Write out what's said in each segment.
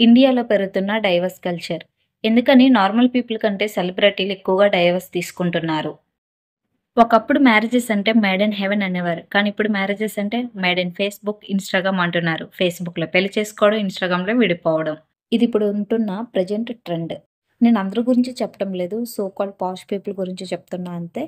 ఇండియాలో పెరుగుతున్న divorce culture. ఎందుకని నార్మల్ పీపుల్ కంటే సెలబ్రిటీలు ఎక్కువగా డైవర్స్ తీసుకుంటున్నారు. ఒకప్పుడు మ్యారేజెస్ అంటే మేడ్ ఇన్ హెవెన్ అనేవారు. కానీ ఇప్పుడు మ్యారేజెస్ అంటే మేడ్ ఇన్ ఫేస్‌బుక్, ఇన్‌స్టాగ్రామ్ అంటున్నారు. ఫేస్‌బుక్‌లో పెళ్లి చేసుకోవడం, ఇన్‌స్టాగ్రామ్‌లో విడిపోవడం. ఇది ఇప్పుడు ఉంటున్న ప్రెజెంట్ ట్రెండ్. నేను అందరి గురించి చెప్పడం లేదు. సో కాల్డ్ పాష్ పీపుల్ గురించి చెప్తున్నా అంతే.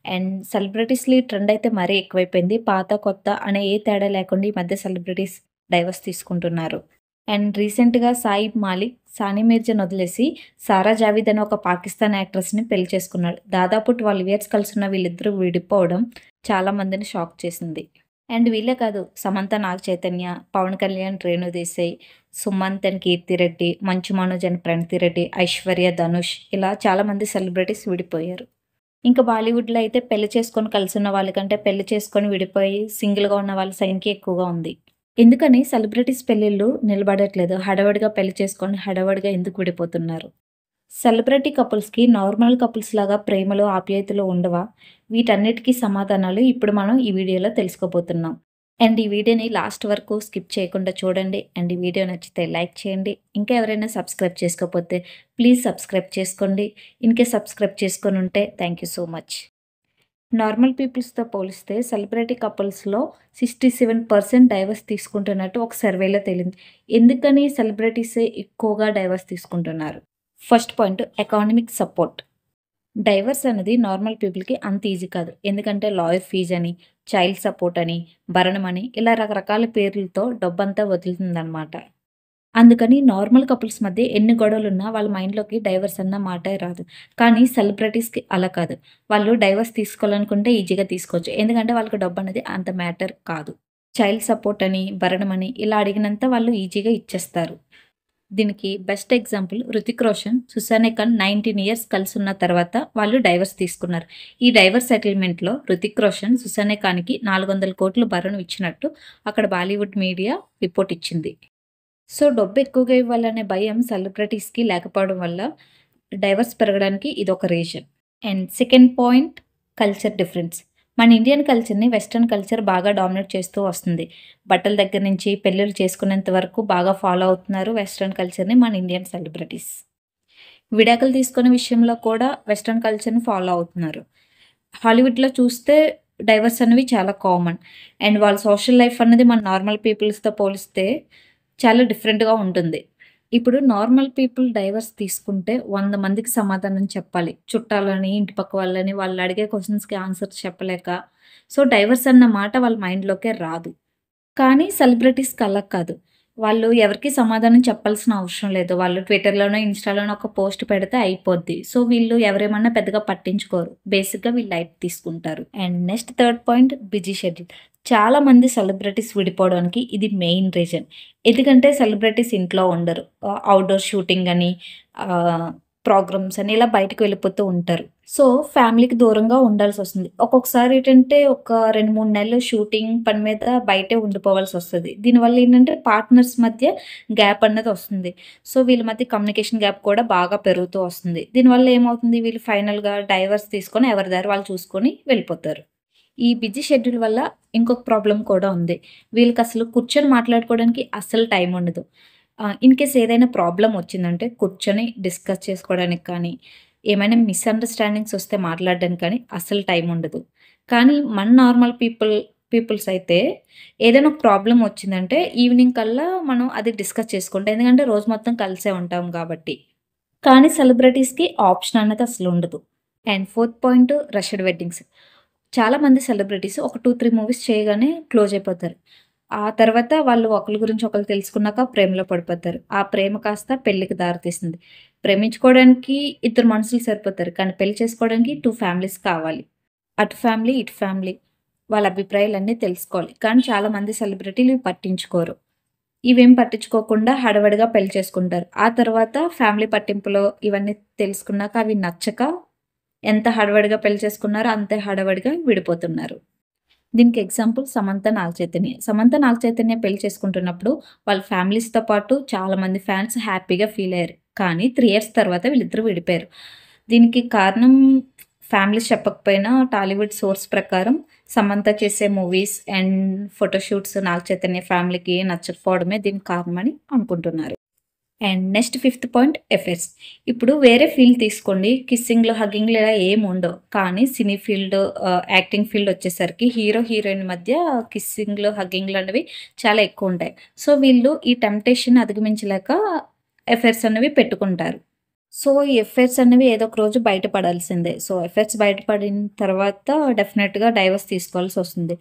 అండ్ సెలబ్రిటీస్‌లో ఈ ట్రెండ్ అయితే మరీ ఎక్కువైపోయింది. పాత, కొత్త అనే ఏ తేడా లేకుండా ఈ మధ్య సెలబ్రిటీస్ డైవర్స్ తీసుకుంటున్నారు. అండ్ రీసెంట్‌గా సాయిబ్ మాలిక్, సానియా మీర్జాని వదిలేసి సారా జావీద్ అనే ఒక పాకిస్తాన్ యాక్ట్రెస్‌ని పెళ్లి చేసుకున్నాడు. దాదాపు 12 ఇయర్స్ కలిసున్న వీళ్ళిద్దరూ విడిపోవడం చాలా మందిని షాక్ చేసింది. అండ్ వీళ్ళే కాదు, Samantha Naga Chaitanya, Pawan Kalyan, Renu Desai, Sumanth and Keerthi Reddy, Manchu Manoj and ప్రణతి రెడ్డి, ఐశ్వర్య, ధనుష్ ఇలా చాలా మంది సెలబ్రిటీస్ విడిపోయారు. ఇంకా బాలీవుడ్‌లో అయితే పెళ్లి చేసుకొని కలిసున్న వాళ్ళకంటే పెళ్లి చేసుకొని విడిపోయి సింగిల్‌గా ఉన్న వాళ్ళ సంఖ్య ఎక్కువగా ఉంది. ఎందుకని సెలబ్రిటీస్ పెళ్ళిళ్ళు నిలబడట్లేదు? హడావిడిగా పెళ్లి చేసుకొని హడావిడిగా ఎందుకు విడిపోతున్నారు? సెలబ్రిటీ కపుల్స్‌కి నార్మల్ కపుల్స్ లాగా ప్రేమలు, ఆప్యాయతలు ఉండవా? వీటన్నిటికి సమాధానాలు ఇప్పుడు మనం ఈ వీడియోలో తెలుసుకోబోతున్నాం. అండ్ ఈ వీడియోని లాస్ట్ వరకు స్కిప్ చేయకుండా చూడండి. అండ్ ఈ వీడియో నచ్చితే లైక్ చేయండి. ఇంకా ఎవరైనా సబ్స్క్రైబ్ చేసుకోకపోతే ప్లీజ్ సబ్స్క్రైబ్ చేసుకోండి. ఇన్‌కేస్ సబ్స్క్రైబ్ చేసుకొనుంటే thank you so much. Normal పీపుల్స్‌తో పోలిస్తే సెలబ్రిటీ కపుల్స్‌లో 67% డైవర్స్ తీసుకుంటున్నట్టు ఒక సర్వేలో తేలింది. ఎందుకని సెలబ్రిటీసే ఎక్కువగా డైవర్స్ తీసుకుంటున్నారు? First point economic support. Divorce అనేది నార్మల్ పీపుల్‌కి అంత ఈజీ కాదు. ఎందుకంటే లాయర్ ఫీజ్ అని, చైల్డ్ సపోర్ట్ అని, భరణం అని ఇలా రకరకాల పేర్లతో డబ్బంతా వదులుతుందనమాట. అందుకని నార్మల్ కపుల్స్ మధ్య ఎన్ని గొడవలున్నా వాళ్ళ మైండ్‌లోకి డైవర్స్ అన్న మాటే రాదు. కానీ సెలబ్రిటీస్‌కి అలా కాదు. వాళ్ళు డైవర్స్ తీసుకోవాలనుకుంటే ఈజీగా తీసుకోవచ్చు. ఎందుకంటే వాళ్ళకి డబ్బనేది అంత మ్యాటర్ కాదు. చైల్డ్ సపోర్ట్ అని, భరణం అని ఇలా అడిగినంత వాళ్ళు ఈజీగా ఇచ్చేస్తారు. దీనికి best example 'Hrithik Roshan', 'Sussanne Khan' 19 years కలిసున్న తర్వాత వాళ్ళు డైవర్స్ తీసుకున్నారు. ఈ డైవర్స్ సెటిల్‌మెంట్‌లో 'హృతిక్ రోషన్' 'సుసానే ఖాన్‌కి 400,00,00,000 భరణం ఇచ్చినట్టు అక్కడ బాలీవుడ్ మీడియా రిపోర్ట్ ఇచ్చింది. సో, డబ్బు ఎక్కువగా ఇవ్వాలనే భయం సెలబ్రిటీస్‌కి లేకపోవడం వల్ల డైవర్స్ పెరగడానికి ఇదొక reason. And second point culture difference. మన ఇండియన్ కల్చర్‌ని వెస్టర్న్ కల్చర్ బాగా డామినేట్ చేస్తూ వస్తుంది. బట్టల దగ్గర నుంచి పెళ్ళిళ్ళు చేసుకునేంత వరకు బాగా ఫాలో అవుతున్నారు వెస్టర్న్ కల్చర్‌ని మన ఇండియన్ సెలబ్రిటీస్. విడాకులు తీసుకునే విషయంలో కూడా వెస్టర్న్ కల్చర్‌ని ఫాలో అవుతున్నారు. హాలీవుడ్‌లో చూస్తే డైవర్స్ అనేవి చాలా కామన్. అండ్ వాళ్ళ సోషల్ లైఫ్ అనేది మన నార్మల్ పీపుల్స్‌తో పోలిస్తే చాలా డిఫరెంట్‌గా ఉంటుంది. ఇప్పుడు నార్మల్ పీపుల్ డైవర్స్ తీసుకుంటే 100 మందికి సమాధానం చెప్పాలి. చుట్టాలని, ఇంటి పక్క వాళ్ళని వాళ్ళు అడిగే క్వెషన్స్‌కి ఆన్సర్స్ చెప్పలేక. సో, డైవర్స్ అన్న మాట వాళ్ళ మైండ్‌లోకే రాదు. కానీ సెలబ్రిటీస్‌కి అలా కాదు. వాళ్ళు ఎవరికీ సమాధానం చెప్పాల్సిన అవసరం లేదు. వాళ్ళు ట్విట్టర్‌లోనో, ఇన్‌స్టాలోనో ఒక పోస్ట్ పెడితే అయిపోద్ది. సో, వీళ్ళు ఎవరేమన్నా పెద్దగా పట్టించుకోరు. బేసిక్‌గా వీళ్ళు లైట్ తీసుకుంటారు. And next third point busy schedule. చాలా మంది సెలబ్రిటీస్ విడిపోవడానికి ఇది మెయిన్ రీజన్. ఎందుకంటే సెలబ్రిటీస్ ఇంట్లో ఉండరు. ఔట్‌డోర్ షూటింగ్ అని, ప్రోగ్రామ్స్ అని ఇలా బయటకి వెళ్ళిపోతూ ఉంటారు. సో, ఫ్యామిలీకి దూరంగా ఉండాల్సొస్తుంది. ఒక్కొక్కసారి ఏంటంటే ఒక 2, 3 నెలలు షూటింగ్ పని మీద బయటే ఉండిపోవాల్సొస్తది. దీనివల్ల ఏంటంటే పార్ట్నర్స్ మధ్య గ్యాప్ అన్నది వస్తుంది. సో, వీళ్ళ మధ్య కమ్యూనికేషన్ గ్యాప్ కూడా బాగా పెరుగుతూ వస్తుంది. దీనివల్ల ఏమవుతుంది వీళ్ళు ఫైనల్‌గా డైవర్స్ తీసుకొని ఎవరి దారి వాళ్ళు చూసుకొని వెళ్ళిపోతారు. ఈ బిజీ షెడ్యూల్ వల్ల ఇంకొక ప్రాబ్లమ్ కూడా ఉంది. వీళ్ళకసలు కూర్చొని మాట్లాడుకోవడానికి అస్సలు టైం ఉండదు. ఇన్‌కేస్ ఏదైనా ప్రాబ్లమ్ వచ్చిందంటే కూర్చొని డిస్కస్ చేసుకోవడానికి కానీ, ఏమైనా మిస్‌అండర్‌స్టాండింగ్స్ వస్తే మాట్లాడడానికి కానీ అస్సలు టైం ఉండదు. కానీ మన నార్మల్ పీపుల్స్ అయితే ఏదైనా ఒక ప్రాబ్లమ్ వచ్చిందంటే ఈవినింగ్ కల్లా మనం అది డిస్కస్ చేసుకుంటాం. ఎందుకంటే రోజు మొత్తం కలిసే ఉంటాం కాబట్టి. కానీ సెలబ్రిటీస్‌కి ఆప్షన్ అన్నది అసలుండదు. And fourth point rushed weddings. చాలామంది సెలబ్రిటీస్ ఒక 2, 3 మూవీస్ చేయగానే క్లోజ్ అయిపోతారు. ఆ తర్వాత వాళ్ళు ఒకళ్ళ గురించి ఒకళ్ళు తెలుసుకున్నాక ప్రేమలో పడిపోతారు. ఆ ప్రేమ కాస్త పెళ్ళికి దారితీస్తుంది. ప్రేమించుకోవడానికి ఇద్దరు మనుషులు సరిపోతారు. కానీ పెళ్లి చేసుకోవడానికి 2 ఫ్యామిలీస్ కావాలి. అటు ఫ్యామిలీ, ఇటు ఫ్యామిలీ వాళ్ళ అభిప్రాయాలన్నీ తెలుసుకోవాలి. కానీ చాలామంది సెలబ్రిటీలు ఇవి పట్టించుకోరు. ఇవేం పట్టించుకోకుండా హడావిడిగా పెళ్లి చేసుకుంటారు. ఆ తర్వాత ఫ్యామిలీ పట్టింపులో ఇవన్నీ తెలుసుకున్నాక అవి నచ్చక ఎంత హడావిడిగా పెళ్లి చేసుకున్నారో అంతే హడావిడిగా విడిపోతున్నారు. దీనికి ఎగ్జాంపుల్ సమంత, నాగ చైతన్య. సమంత, నాగ చైతన్య పెళ్లి చేసుకుంటున్నప్పుడు వాళ్ళ ఫ్యామిలీస్‌తో పాటు చాలామంది ఫ్యాన్స్ హ్యాపీగా ఫీల్ అయ్యారు. కానీ 3 ఇయర్స్ తర్వాత వీళ్ళిద్దరూ విడిపోయారు. దీనికి కారణం ఫ్యామిలీస్ చెప్పకపోయినా టాలీవుడ్ సోర్స్ ప్రకారం సమంత చేసే movies and photoshoots Naga Chaitanya ఫ్యామిలీకి నచ్చకపోవడమే దీనికి కారణమని అనుకుంటున్నారు. And next fifth point effects. ఇప్పుడు వేరే ఫీల్డ్ తీసుకోండి. కిస్సింగ్‌లు, హగ్గింగ్‌లు ఇలా ఏమి ఉండవు. కానీ సినీ ఫీల్డ్, యాక్టింగ్ ఫీల్డ్ వచ్చేసరికి హీరో, హీరోయిన్ మధ్య కిస్సింగ్‌లు, హగ్గింగ్‌లు అనేవి చాలా ఎక్కువుంటాయి. సో, వీళ్ళు ఈ టెంప్టేషన్ అధిగమించలేక ఎఫైర్స్ అనేవి పెట్టుకుంటారు. సో, ఈ ఎఫైర్స్ అనేవి ఏదో ఒక రోజు బయటపడాల్సిందే. సో, ఎఫైర్స్ బయటపడిన తర్వాత డెఫినెట్‌గా డైవోర్స్ తీసుకోవాల్సొస్తుంది.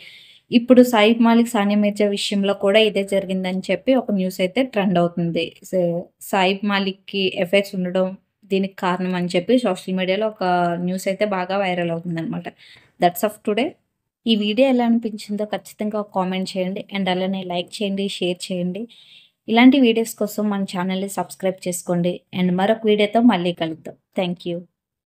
ఇప్పుడు 'సాయి మాలిక్', 'సానియా మిర్జా' విషయంలో కూడా ఇదే జరిగిందని చెప్పి ఒక న్యూస్ అయితే ట్రెండ్ అవుతుంది. 'సాయి మాలిక్‌కి' ఎఫైర్స్ ఉండడం దీనికి కారణం అని చెప్పి సోషల్ మీడియాలో ఒక న్యూస్ అయితే బాగా వైరల్ అవుతుందనమాట. That's of today. ఈ వీడియో ఎలా అనిపించిందో ఖచ్చితంగా కామెంట్ చేయండి. అండ్ అలానే లైక్ చేయండి, షేర్ చేయండి. ఇలాంటి వీడియోస్ కోసం మన ఛానల్‌ని సబ్స్క్రైబ్ చేసుకోండి. అండ్ మరొక వీడియోతో మళ్ళీ కలుద్దాం. Thank you.